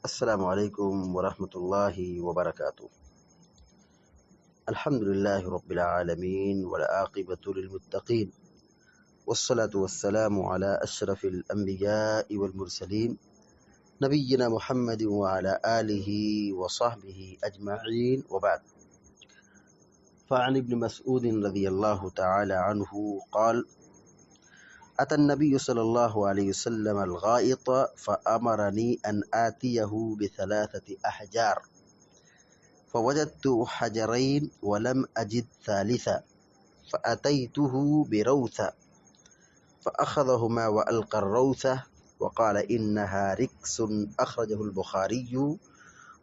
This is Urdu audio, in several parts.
السلام علیکم ورحمۃ اللہ وبرکاتہ۔ الحمد للہ رب العالمین والعاقبۃ للمتقین والصلاة والسلام علی اشرف الانبیاء والمرسلین نبینا محمد وعلی آلہ وصحبہ اجمعین وبعد۔ فعن ابن مسعود رضی اللہ تعالی عنہ قال أتى النبي صلى الله عليه وسلم الغائط فأمرني أن آتيه بثلاثة أحجار فوجدت حجرين ولم أجد ثالثا فأتيته بروثة فأخذهما وألقى الروثة وقال إنها ركس أخرجه البخاري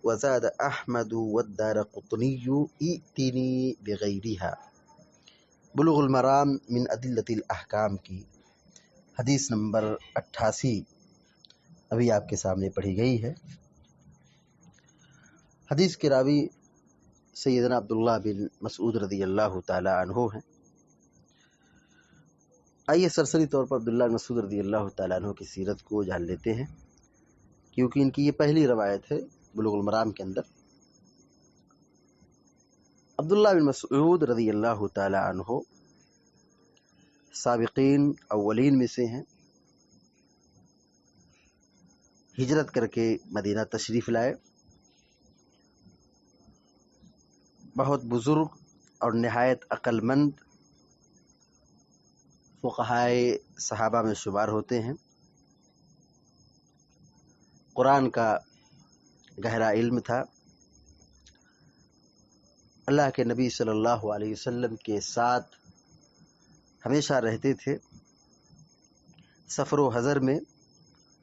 وزاد أحمد والدارقطني ائتني بغيرها۔ بلوغ المرام من أدلة الأحكام کی حدیث نمبر 88 ابھی آپ کے سامنے پڑھی گئی ہے۔ حدیث کے راوی سیدنا عبداللہ بن مسعود رضی اللہ تعالی عنہ ہیں۔ آئیے سرسری طور پر عبداللہ بن مسعود رضی اللہ تعالی عنہ کی سیرت کو جان لیتے ہیں، کیونکہ ان کی یہ پہلی روایت ہے بلوغ المرام کے اندر۔ عبداللہ بن مسعود رضی اللہ تعالی عنہ سابقین اولین میں سے ہیں۔ ہجرت کر کے مدینہ تشریف لائے۔ بہت بزرگ اور نہایت عقل مند فقہائے صحابہ میں شمار ہوتے ہیں۔ قرآن کا گہرا علم تھا۔ اللہ کے نبی صلی اللہ علیہ وسلم کے ساتھ ہمیشہ رہتے تھے۔ سفر و حضر میں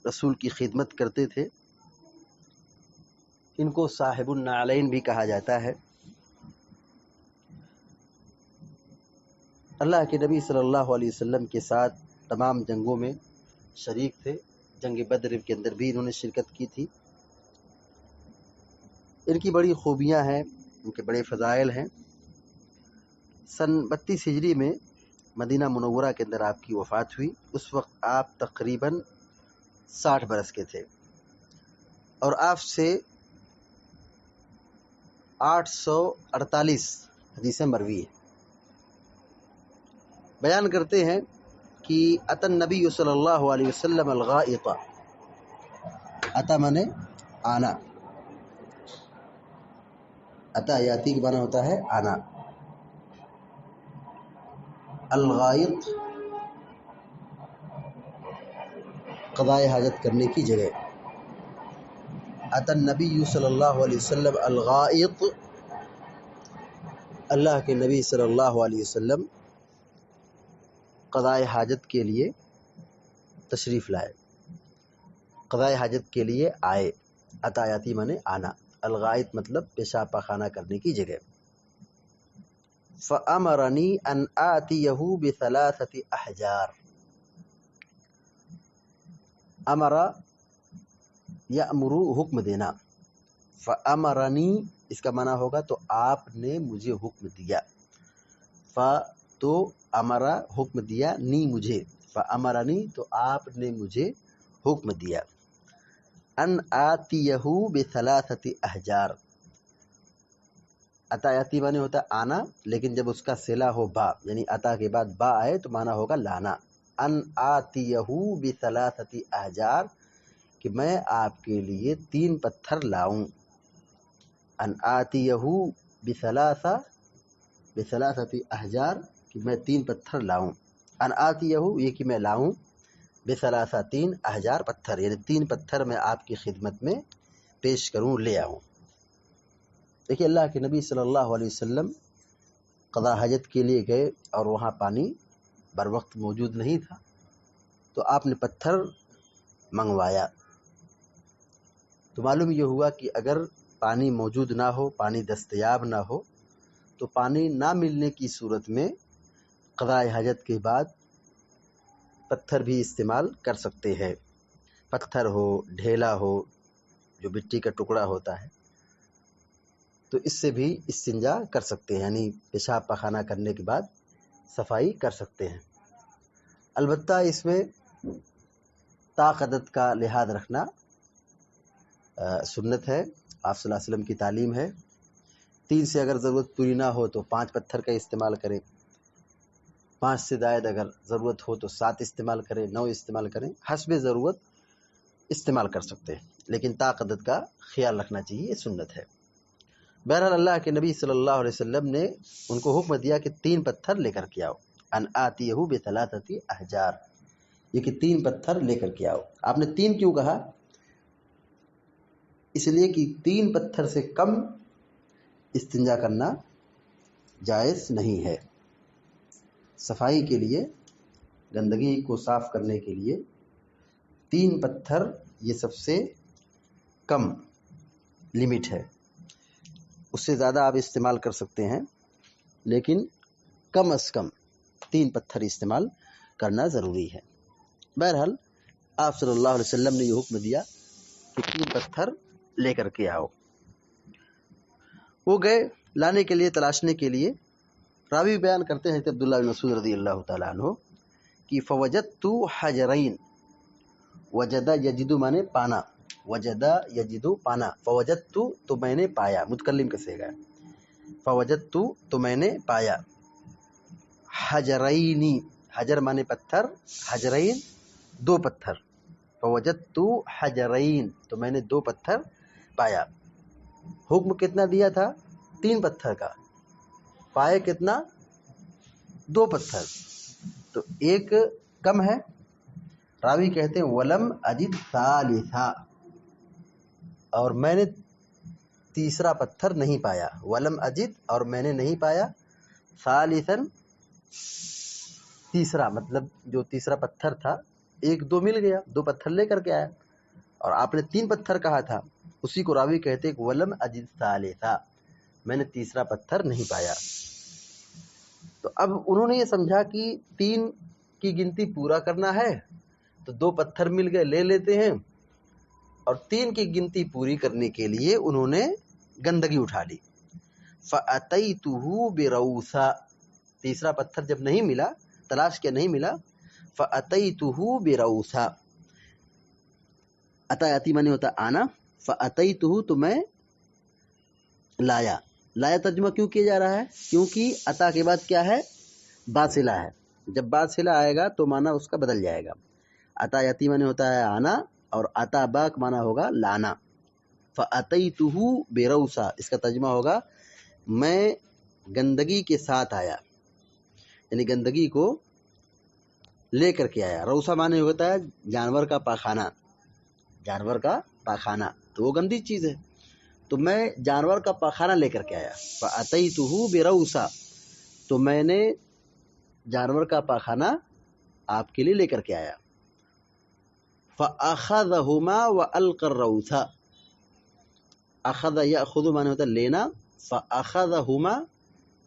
رسول کی خدمت کرتے تھے۔ ان کو صاحب النعلین بھی کہا جاتا ہے۔ اللہ کے نبی صلی اللہ علیہ وسلم کے ساتھ تمام جنگوں میں شریک تھے۔ جنگ بدر کے اندر بھی انہوں نے شرکت کی تھی۔ ان کی بڑی خوبیاں ہیں، ان کے بڑے فضائل ہیں۔ سن 32 ہجری میں مدینہ منورہ کے اندر آپ کی وفات ہوئی۔ اس وقت آپ تقریباً 60 برس کے تھے، اور آپ سے 848 حدیثیں مروی ہیں۔ بیان کرتے ہیں کہ اتی النبی صلی اللہ علیہ وسلم الغائط، اتا مانے آنا، اتا یاتی کا معنی ہوتا ہے آنا۔ الغائط قضائے حاجت کرنے کی جگہ۔ اتی النبی صلی اللہ علیہ وسلم الغائط، اللہ کے نبی صلی اللہ علیہ وسلم قضائے حاجت کے لیے تشریف لائے، قضائے حاجت کے لیے آئے۔ عطایاتی مانے آنا، الغائط مطلب پیشاب پاخانہ کرنے کی جگہ۔ فَأَمَرَنِي أَنْ آتِيَهُ بِثَلَاثَةِ أَحْجَارٍ۔ امرا یأمرو حکم دینا، فَأَمَرَنِي اس کا معنی ہوگا تو آپ نے مجھے حکم دیا۔ تو امرا حکم دیا، نی مجھے، فَأَمَرَنِي تو آپ نے مجھے حکم دیا۔ ان آتیہ بثلاثة احجار، عطایاتی معنی ہوتا ہے آنا، لیکن جب اس کا صلہ ہو با، یعنی عطا کے بعد با آئے تو معنی ہوگا لانا۔ ان آتیہ بثلاثة احجار، کہ میں آپ کے لیے 3 پتھر لاؤں۔ ان آتیہ بثلاثة احجار، کہ میں 3 پتھر لاؤں۔ ان آتیہ یہ کہ میں لاؤں، بثلاثہ 3 احجار پتھر، یعنی 3 پتھر میں آپ کی خدمت میں پیش کروں، لے آؤں۔ دیکھیے اللہ کے نبی صلی اللہ علیہ وسلم قضاء حاجت کے لیے گئے اور وہاں پانی بر وقت موجود نہیں تھا، تو آپ نے پتھر منگوایا۔ تو معلوم یہ ہوا کہ اگر پانی موجود نہ ہو، پانی دستیاب نہ ہو، تو پانی نہ ملنے کی صورت میں قضاء حاجت کے بعد پتھر بھی استعمال کر سکتے ہیں۔ پتھر ہو، ڈھیلا ہو، جو مٹی کا ٹکڑا ہوتا ہے، تو اس سے بھی استنجا کر سکتے ہیں، یعنی پیشاب پاخانہ کرنے کے بعد صفائی کر سکتے ہیں۔ البتہ اس میں طاق عدد کا لحاظ رکھنا سنت ہے، آپ صلی اللہ علیہ وسلم کی تعلیم ہے۔ 3 سے اگر ضرورت پوری نہ ہو تو 5 پتھر کا استعمال کریں، 5 سے زائد اگر ضرورت ہو تو 7 استعمال کریں، 9 استعمال کریں، حسب ضرورت استعمال کر سکتے ہیں، لیکن طاقت کا خیال رکھنا چاہیے، یہ سنت ہے۔ بہرحال اللہ کے نبی صلی اللہ علیہ وسلم نے ان کو حکم دیا کہ 3 پتھر لے کر کے آؤ، ان آتیہ بثلاثۃ احجار، یہ کہ 3 پتھر لے کر کے آؤ۔ آپ نے 3 کیوں کہا؟ اس لیے کہ 3 پتھر سے کم استنجا کرنا جائز نہیں ہے۔ صفائی کے لیے، گندگی کو صاف کرنے کے لیے 3 پتھر یہ سب سے کم لمٹ ہے۔ اس سے زیادہ آپ استعمال کر سکتے ہیں، لیکن کم از کم 3 پتھر استعمال کرنا ضروری ہے۔ بہرحال آپ صلی اللہ علیہ وسلم نے یہ حکم دیا کہ 3 پتھر لے کر کے آؤ۔ وہ گئے لانے کے لیے، تلاشنے کے لیے۔ راوی بیان کرتے ہیں حضرت عبداللہ بن مسعود رضی اللہ تعالیٰ عنہ کہ فوجدت حجرین، وجد یجد مانے پانا، وجد یجد پانا، فوجدت تو میں نے پایا، متکلم کا صیغہ ہے، فوجدت تو میں نے پایا، حجرینی، حجر مانے پتھر، حجرین 2 پتھر، فوجدت حجرین تو میں نے 2 پتھر پایا۔ حکم کتنا دیا تھا؟ 3 پتھر کا، پائے کتنا؟ 2 پتھر، تو ایک کم ہے۔ راوی کہتے ہیں ولم اجد ثالثا، اور میں نے تیسرا پتھر نہیں پایا، ولم اجد اور میں نے نہیں پایا، ثالثاً تیسرا، مطلب جو تیسرا پتھر تھا 1-2 مل گیا، 2 پتھر لے کر کے آیا، اور آپ نے 3 پتھر کہا تھا، اسی کو راوی کہتے ہیں ولم اجد ثالثا، میں نے تیسرا پتھر نہیں پایا۔ تو اب انہوں نے یہ سمجھا کہ 3 کی گنتی پورا کرنا ہے تو 2 پتھر مل گئے، لے لیتے ہیں، اور 3 کی گنتی پوری کرنے کے لیے انہوں نے گندگی اٹھا لی۔ فَأَتَيْتُهُ بِرَوْثَا، تیسرا پتھر جب نہیں ملا، تلاش کیا نہیں ملا، فَأَتَيْتُهُ بِرَوْثَا، عطا معنی ہوتا آنا، فَأَتَيْتُهُ تو میں لایا۔ لایا ترجمہ کیوں کیا جا رہا ہے؟ کیونکہ عطا کے بعد کیا ہے؟ باصلہ ہے، جب باصلہ آئے گا تو معنی اس کا بدل جائے گا۔ عطا یاتی معنی ہوتا ہے آنا، اور عطا باک معنی ہوگا لانا۔ فَأَتَيْتُهُ بِرَوْثَا، اس کا ترجمہ ہوگا میں گندگی کے ساتھ آیا، یعنی گندگی کو لے کر کے آیا۔ روثا معنی ہوتا ہے جانور کا پاخانہ، جانور کا پاخانہ، تو وہ گندی چیز ہے، تو میں جانور کا پاخانہ لے کر کے آیا۔ فَأَتَيْتُهُ بِرَوْثَا، تو میں نے جانور کا پاخانہ آپ کے لیے لے کر کے آیا۔ فَأَخَذَهُمَا وَأَلْقَى الرَّوْثَ، اخذ یاخذ معنی ہوتا ہے لینا، فَأَخَذَهُمَا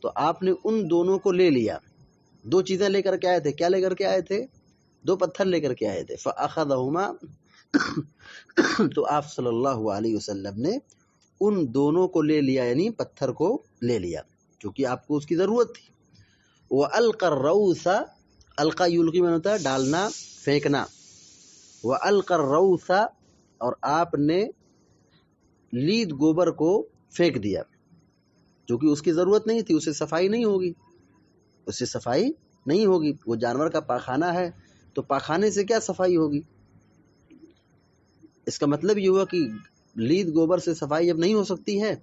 تو آپ نے ان دونوں کو لے لیا۔ 2 چیزیں لے کر کے آئے تھے، کیا لے کر کے آئے تھے؟ 2 پتھر لے کر کے آئے تھے۔ فَأَخَذَهُمَا تو آپ صلی اللہ علیہ وسلم نے ان دونوں کو لے لیا، یعنی پتھر کو لے لیا، کیونکہ آپ کو اس کی ضرورت تھی۔ وَأَلْقَى الرَّوْثَ، القا یلقی معنی ہوتا ہے ڈالنا، پھینکنا۔ وَأَلْقَى الرَّوْثَ اور آپ نے لید گوبر کو پھینک دیا، جو کہ اس کی ضرورت نہیں تھی، اس سے صفائی نہیں ہوگی، اس سے صفائی نہیں ہوگی، وہ جانور کا پاخانہ ہے تو پاخانے سے کیا صفائی ہوگی؟ اس کا مطلب یہ ہوا کہ لید گوبر سے صفائی جب نہیں ہو سکتی ہے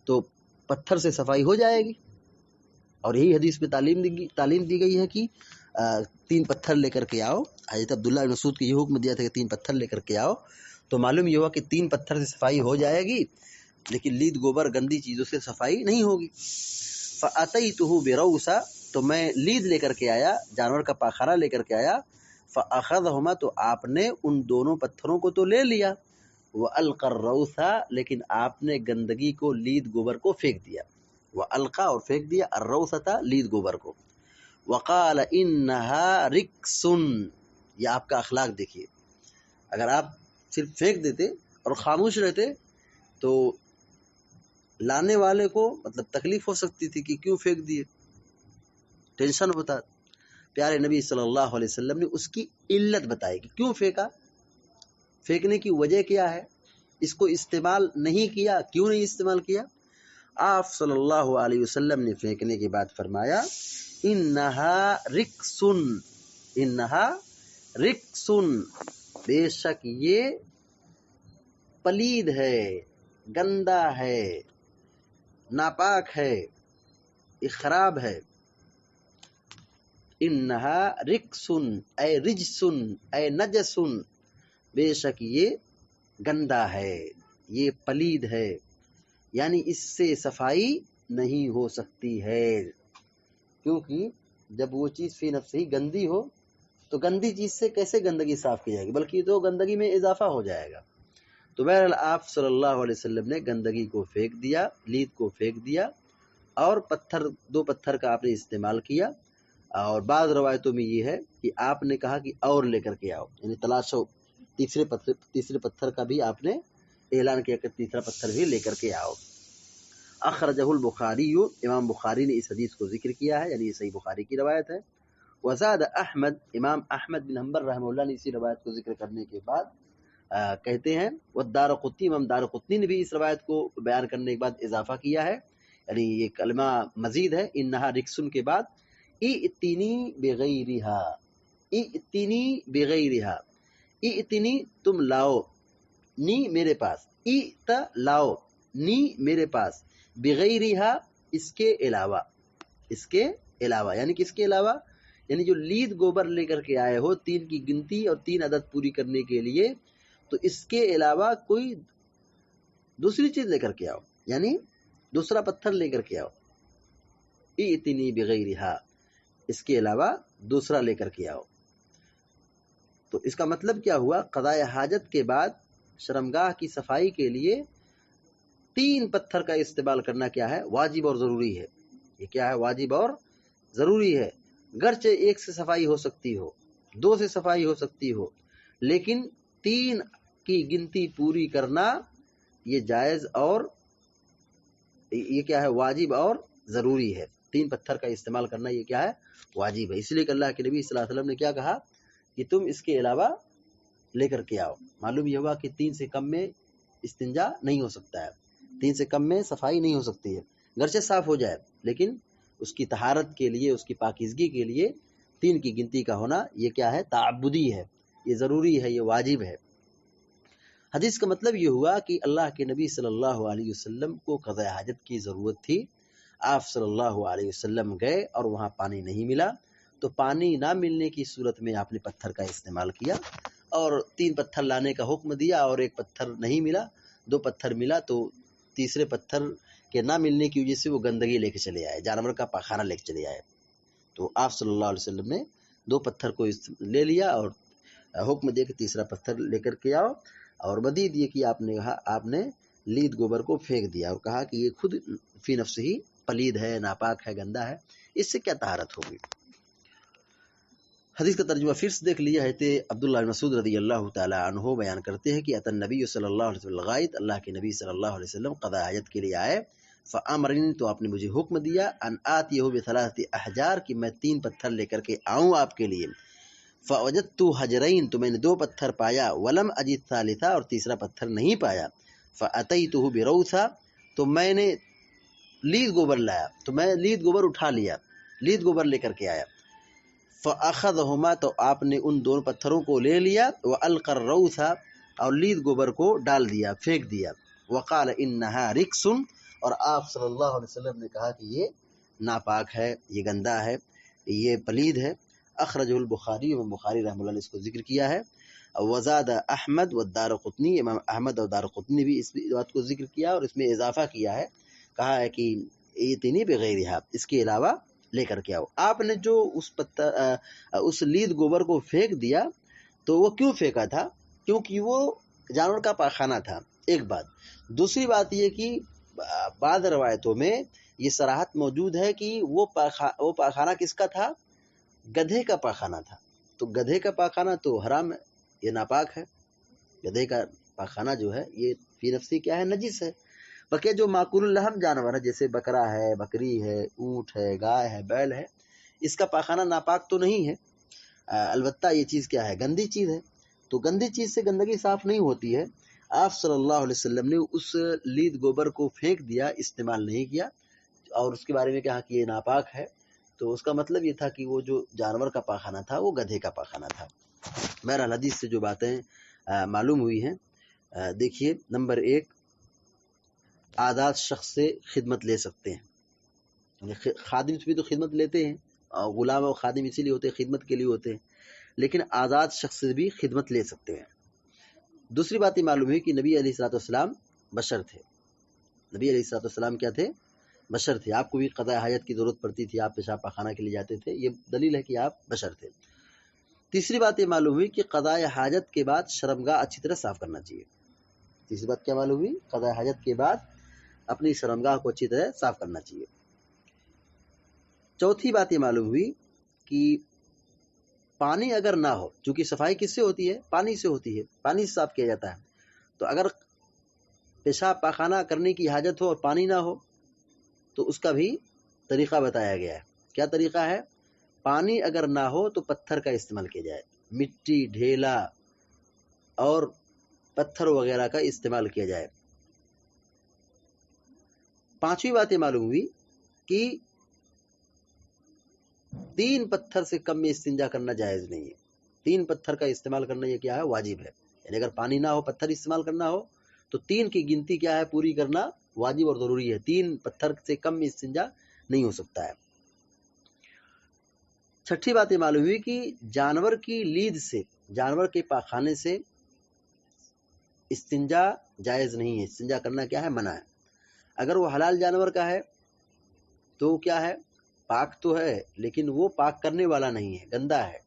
تو پتھر سے صفائی ہو جائے گی، اور یہی حدیث میں تعلیم دی گئی ہے کہ 3 پتھر لے کر کے آؤ۔ حضرت عبداللہ بن مسعود کو یہ حکم دیا تھا کہ 3 پتھر لے کر کے آؤ، تو معلوم یہ ہوا کہ 3 پتھر سے صفائی ہو جائے گی، لیکن لید گوبر گندی چیزوں سے صفائی نہیں ہوگی۔ فَأَتَيْتُهُ بِرَوْثَا تو میں لید لے کر کے آیا، جانور کا پاخانہ لے کر کے آیا۔ فَأَخَذَهُمَا تو آپ نے ان دونوں پتھروں کو تو لے لیا، وَأَلْقَى الرَّوْثَ لیکن آپ نے گندگی کو، لید گوبر کو پھینک دیا، وَأَلْقَى اور پھینک دیا، الرَّوْثَ لید گوبر کو۔ وَقَالَ إِنَّهَا رِكْسٌ، یہ آپ کا اخلاق دیکھیے، اگر آپ صرف پھینک دیتے اور خاموش رہتے تو لانے والے کو مطلب تکلیف ہو سکتی تھی کہ کیوں پھینک دیے، ٹینشن ہوتا۔ پیارے نبی صلی اللہ علیہ وسلم نے اس کی علت بتائی کہ کیوں پھینکا، پھینکنے کی وجہ کیا ہے، اس کو استعمال نہیں کیا. کیوں نہیں استعمال کیا؟ آپ صلی اللہ علیہ وسلم نے پھینکنے کے بعد فرمایا انہا رکسن، انہا رکسن، بے شک یہ پلید ہے، گندا ہے، ناپاک ہے، یہ خراب ہے. انہا رکسن اے رجسن اے نجسن، بے شک یہ گندا ہے، یہ پلید ہے، یعنی اس سے صفائی نہیں ہو سکتی ہے. کیونکہ جب وہ چیز فی نفس ہی گندی ہو تو گندی چیز سے کیسے گندگی صاف کی جائے گی، بلکہ تو گندگی میں اضافہ ہو جائے گا. تو بہرحال آپ صلی اللہ علیہ وسلم نے گندگی کو پھینک دیا، لید کو پھینک دیا، اور دو پتھر کا آپ نے استعمال کیا. اور بعض روایتوں میں یہ ہے کہ آپ نے کہا کہ اور لے کر کے آؤ، یعنی تلاشو، تیسرے پتھر کا بھی آپ نے اعلان کیا کہ تیسرا پتھر بھی لے کر کے آؤ. اخرجہ البخاری، امام بخاری نے اس حدیث کو ذکر کیا ہے، یعنی یہ صحیح بخاری کی روایت ہے. وزاد احمد، امام احمد بن حنبل رحمہ اللہ نے اسی روایت کو ذکر کرنے کے بعد کہتے ہیں والدارقطنی، امام دارقطنی نے بھی اس روایت کو بیان کرنے کے بعد اضافہ کیا ہے، یعنی یہ کلمہ مزید ہے انہا رکسن کے بعد ائتنی بغیرہا، ائتنی بغیرہا، ائتنی تم لاؤ، نی میرے پاس، ائت لاؤ، نی میرے پاس، بغیرہا اس کے علاوہ، اس کے علاوہ یعنی کس کے علاوہ، یعنی جو لید گوبر لے کر کے آئے ہو 3 کی گنتی اور 3 عدد پوری کرنے کے لیے، تو اس کے علاوہ کوئی دوسری چیز لے کر کے آؤ، یعنی دوسرا پتھر لے کر کے آؤ. ائتنی بغیرہا، اس کے علاوہ دوسرا لے کر کے آؤ. تو اس کا مطلب کیا ہوا؟ قضاء حاجت کے بعد شرمگاہ کی صفائی کے لیے 3 پتھر کا استعمال کرنا کیا ہے؟ واجب اور ضروری ہے. یہ کیا ہے؟ واجب اور ضروری ہے. گرچہ 1 سے صفائی ہو سکتی ہو، 2 سے صفائی ہو سکتی ہو، لیکن 3 کی گنتی پوری کرنا یہ جائز اور یہ کیا ہے؟ واجب اور ضروری ہے. 3 پتھر کا استعمال کرنا یہ کیا ہے؟ واجب ہے. اس لیے کہ اللہ کے نبی صلی اللہ علیہ وسلم نے کیا کہا کہ تم اس کے علاوہ لے کر کے آؤ. معلوم یہ ہوا کہ 3 سے کم میں استنجا نہیں ہو سکتا ہے، 3 سے کم میں صفائی نہیں ہو سکتی ہے، گرچہ صاف ہو جائے لیکن اس کی طہارت کے لیے، اس کی پاکیزگی کے لیے 3 کی گنتی کا ہونا یہ کیا ہے؟ تعبدی ہے، یہ ضروری ہے، یہ واجب ہے. حدیث کا مطلب یہ ہوا کہ اللہ کے نبی صلی اللہ علیہ وسلم کو قضاء حاجت کی ضرورت تھی. آپ صلی اللہ علیہ وسلم گئے اور وہاں پانی نہیں ملا، تو پانی نہ ملنے کی صورت میں آپ نے پتھر کا استعمال کیا اور 3 پتھر لانے کا حکم دیا، اور 1 پتھر نہیں ملا، 2 پتھر ملا، تو تیسرے پتھر کے نہ ملنے کی وجہ سے وہ گندگی لے کے چلے آئے، جانور کا پاخانہ لے کے چلے آئے. تو آپ صلی اللہ علیہ وسلم نے 2 پتھر کو لے لیا اور حکم دیا کہ تیسرا پتھر لے کر کے آؤ، اور مزید یہ کہ آپ نے لید گوبر کو پھینک دیا اور کہا کہ یہ خود فی نفس ہی پلید ہے، ناپاک ہے، گندا ہے، اس سے کیا طہارت ہوگی. حدیث کا ترجمہ پھر سے دیکھ لیا ہے. عبداللہ بن مسعود رضی اللہ تعالی عنہ بیان کرتے ہیں کہ اتى النبی صلی اللہ علیہ وسلم غائط، اللہ کے نبی صلی اللہ علیہ وسلم قضاء حاجت کے لیے آئے. فامرنی، تو آپ نے مجھے حکم دیا، ان آتیہ بثلاث احجار، کہ میں 3 پتھر لے کر کے آؤں آپ کے لیے. فوجدت حجرین، تو میں نے 2 پتھر پایا، ولم اجد ثالثا، اور تیسرا پتھر نہیں پایا. فاتیتہ بروثا، تو میں نے لید گوبر لایا، تو میں لید گوبر اٹھا لیا، لید گوبر لے کر کے آیا. فاخذہما، تو آپ نے ان 2 پتھروں کو لے لیا، والقى الروث، اور لید گوبر کو ڈال دیا، پھینک دیا. وقال انہا رکس، اور آپ صلی اللہ علیہ وسلم نے کہا کہ یہ ناپاک ہے، یہ گندا ہے، یہ پلید ہے. اخرجہ البخاری، امام بخاری رحمہ اللہ نے اس کو ذکر کیا ہے. وزاد احمد والدارقطنی، امام احمد اور دارقطنی بھی اس بات کو ذکر کیا اور اس میں اضافہ کیا ہے، کہا ہے کہ ائتنی بغیرہا، اس کے علاوہ لے کر کے آؤ. آپ نے جو اس لید گوبر کو پھینک دیا، تو وہ کیوں پھینکا تھا؟ کیونکہ وہ جانور کا پاخانہ تھا، ایک بات. دوسری بات یہ کہ بعض روایتوں میں یہ صراحت موجود ہے کہ وہ پاخانہ کس کا تھا؟ گدھے کا پاخانہ تھا. تو گدھے کا پاخانہ تو حرام ہے، یہ ناپاک ہے. گدھے کا پاخانہ جو ہے یہ فی نفسی کیا ہے؟ نجس ہے. بقیہ جو معقول اللحم جانور ہے، جیسے بکرا ہے، بکری ہے، اونٹ ہے، گائے ہے، بیل ہے، اس کا پاخانہ ناپاک تو نہیں ہے، البتہ یہ چیز کیا ہے؟ گندی چیز ہے. تو گندی چیز سے گندگی صاف نہیں ہوتی ہے. آپ صلی اللہ علیہ وسلم نے اس لید گوبر کو پھینک دیا، استعمال نہیں کیا، اور اس کے بارے میں کہا کہ یہ ناپاک ہے. تو اس کا مطلب یہ تھا کہ وہ جو جانور کا پاخانہ تھا وہ گدھے کا پاخانہ تھا. بہرحال حدیث سے جو باتیں معلوم ہوئی ہیں، دیکھیے نمبر 1، آزاد شخص سے خدمت لے سکتے ہیں. خادم سے بھی تو خدمت لیتے ہیں، غلام اور خادم اسی لیے ہوتے ہیں، خدمت کے لیے ہوتے ہیں، لیکن آزاد شخص سے بھی خدمت لے سکتے ہیں. دوسری بات یہ معلوم ہے کہ نبی علیہ الصلوۃ والسلام بشر تھے. نبی علیہ الصلوۃ والسلام کیا تھے؟ بشر تھے. آپ کو بھی قضاء حاجت کی ضرورت پڑتی تھی، آپ پیشاب پاخانہ کے لیے جاتے تھے، یہ دلیل ہے کہ آپ بشر تھے. تیسری بات یہ معلوم ہوئی کہ قضاء حاجت کے بعد شرمگاہ اچھی طرح صاف کرنا چاہیے. تیسری بات کیا معلوم ہوئی؟ قضاء حاجت کے بعد اپنی شرمگاہ کو اچھی طرح صاف کرنا چاہیے. چوتھی بات یہ معلوم ہوئی کہ پانی اگر نہ ہو، چونکہ صفائی کس سے ہوتی ہے؟ پانی سے ہوتی ہے، پانی سے صاف کیا جاتا ہے. تو اگر پیشاب پاخانہ کرنے کی حاجت ہو اور پانی نہ ہو تو اس کا بھی طریقہ بتایا گیا ہے. کیا طریقہ ہے؟ پانی اگر نہ ہو تو پتھر کا استعمال کیا جائے، مٹی، ڈھیلا اور پتھر وغیرہ کا استعمال کیا جائے. پانچویں بات یہ معلوم ہوئی کہ 3 پتھر سے کم میں استنجا کرنا جائز نہیں ہے. 3 پتھر کا استعمال کرنا یہ کیا ہے؟ واجب ہے. یعنی اگر پانی نہ ہو، پتھر استعمال کرنا ہو تو 3 کی گنتی کیا ہے؟ پوری کرنا واجب اور ضروری ہے. 3 پتھر سے کم میں استنجا نہیں ہو سکتا ہے. چھٹی بات یہ معلوم ہوئی کہ جانور کی لید سے، جانور کے پاخانے سے استنجا جائز نہیں ہے. استنجا کرنا کیا ہے؟ منع ہے. اگر وہ حلال جانور کا ہے تو کیا ہے؟ پاک تو ہے لیکن وہ پاک کرنے والا نہیں ہے، گندا ہے.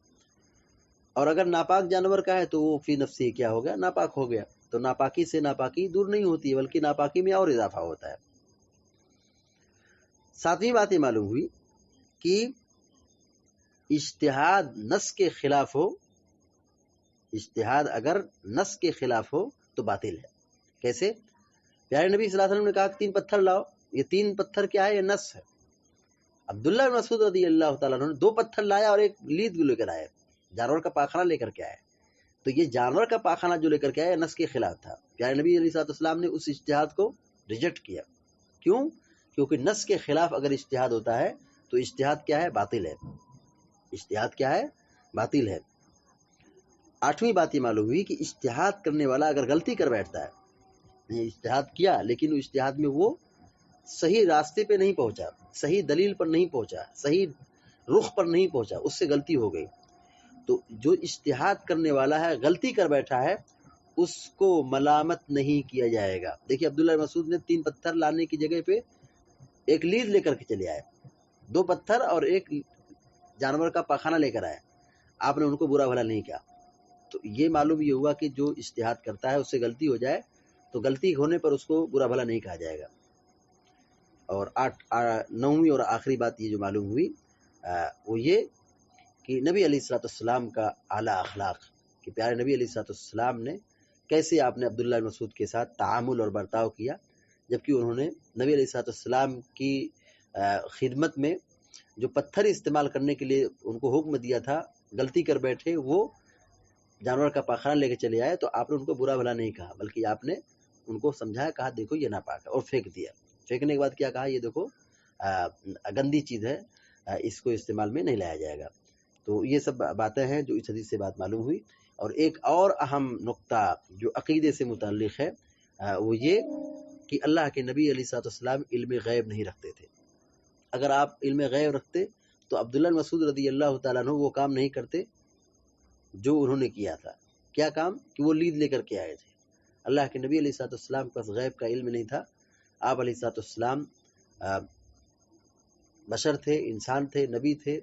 اور اگر ناپاک جانور کا ہے تو وہ فی نفسی کیا ہو گیا؟ ناپاک ہو گیا. تو ناپاکی سے ناپاکی دور نہیں ہوتی ہے بلکہ ناپاکی میں اور اضافہ ہوتا ہے. ساتویں بات یہ معلوم ہوئی کہ اجتہاد نص کے خلاف ہو، اجتہاد اگر نص کے خلاف ہو تو باطل ہے. کیسے؟ پیارے نبی صلی اللہ علیہ وسلم نے کہا کہ 3 پتھر لاؤ. یہ 3 پتھر کیا ہے؟ یہ نص ہے. عبداللہ بن مسعود رضی اللہ تعالیٰ عنہ نے 2 پتھر لایا اور ایک لید لے کر آئے، جانور کا پاخانہ لے کر کے آئے. تو یہ جانور کا پاخانہ جو لے کر کے آئے نص کے خلاف تھا. پیارے نبی علیہ الصلوۃ والسلام نے اس اجتہاد کو ریجیکٹ کیا. کیوں؟ کیونکہ نص کے خلاف اگر اجتہاد ہوتا ہے تو اجتہاد کیا ہے؟ باطل ہے. اجتہاد کیا ہے؟ باطل ہے. 8ویں بات یہ معلوم ہوئی کہ اجتہاد کرنے والا اگر غلطی کر بیٹھتا ہے، اجتہاد کیا لیکن اجتہاد میں وہ صحیح راستے پہ نہیں پہنچا، صحیح دلیل پر نہیں پہنچا، صحیح رخ پر نہیں پہنچا، اس سے غلطی ہو گئی، تو جو اجتہاد کرنے والا ہے غلطی کر بیٹھا ہے اس کو ملامت نہیں کیا جائے گا. دیکھیے عبداللہ بن مسعود نے 3 پتھر لانے کی جگہ پہ ایک لید لے کر کے چلے آئے، 2 پتھر اور ایک جانور کا پاخانہ لے کر آئے. آپ نے ان کو برا بھلا نہیں کہا. تو یہ معلوم یہ ہوا کہ جو اجتہاد کرتا ہے اس سے غلطی ہو جائے تو غلطی ہونے پر اس کو برا بھلا نہیں کہا جائے گا. اور 9ویں اور آخری بات یہ جو معلوم ہوئی وہ یہ کہ نبی علیہ الصلوۃ والسلام کا اعلیٰ اخلاق، کہ پیارے نبی علیہ الصلوۃ والسلام نے کیسے آپ نے عبداللہ بن مسعود کے ساتھ تعامل اور برتاؤ کیا، جبکہ انہوں نے نبی علیہ الصلوۃ والسلام کی خدمت میں جو پتھر استعمال کرنے کے لیے ان کو حکم دیا تھا، غلطی کر بیٹھے، وہ جانور کا پاخانہ لے کے چلے آئے، تو آپ نے ان کو برا بھلا نہیں کہا بلکہ آپ نے ان کو سمجھایا، کہا دیکھو یہ ناپاک ہے، اور پھینک دیا. پھینکنے کے بعد کیا کہا؟ یہ دیکھو گندی چیز ہے، اس کو استعمال میں نہیں لایا جائے گا. تو یہ سب باتیں ہیں جو اس حدیث سے بات معلوم ہوئی. اور ایک اور اہم نقطہ جو عقیدے سے متعلق ہے وہ یہ کہ اللہ کے نبی علیہ الصلوۃ والسلام علم غیب نہیں رکھتے تھے. اگر آپ علم غیب رکھتے تو عبداللہ بن مسعود رضی اللہ تعالیٰ عنہ وہ کام نہیں کرتے جو انہوں نے کیا تھا. کیا کام؟ کہ وہ لید لے کر کے آئے تھے. اللہ کے نبی علیہ الصلوۃ والسلام کو غیب کا علم نہیں تھا. آپ علیہ الصلوۃ والسلام بشر تھے، انسان تھے، نبی تھے،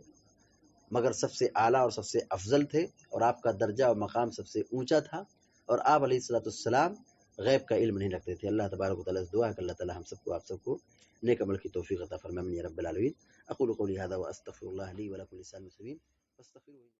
مگر سب سے اعلیٰ اور سب سے افضل تھے، اور آپ کا درجہ اور مقام سب سے اونچا تھا، اور آپ علیہ الصلوۃ والسلام غیب کا علم نہیں رکھتے تھے. اللہ تبارک و تعالیٰ سے دعا ہے کہ اللہ تعالیٰ ہم سب کو، آپ سب کو نیک عمل کی توفیق عطا فرمائے. یا رب العالمین. اقول قولی ھذا واستغفر اللہ لی ولکم ولسائر المسلمین فاستغفروہ.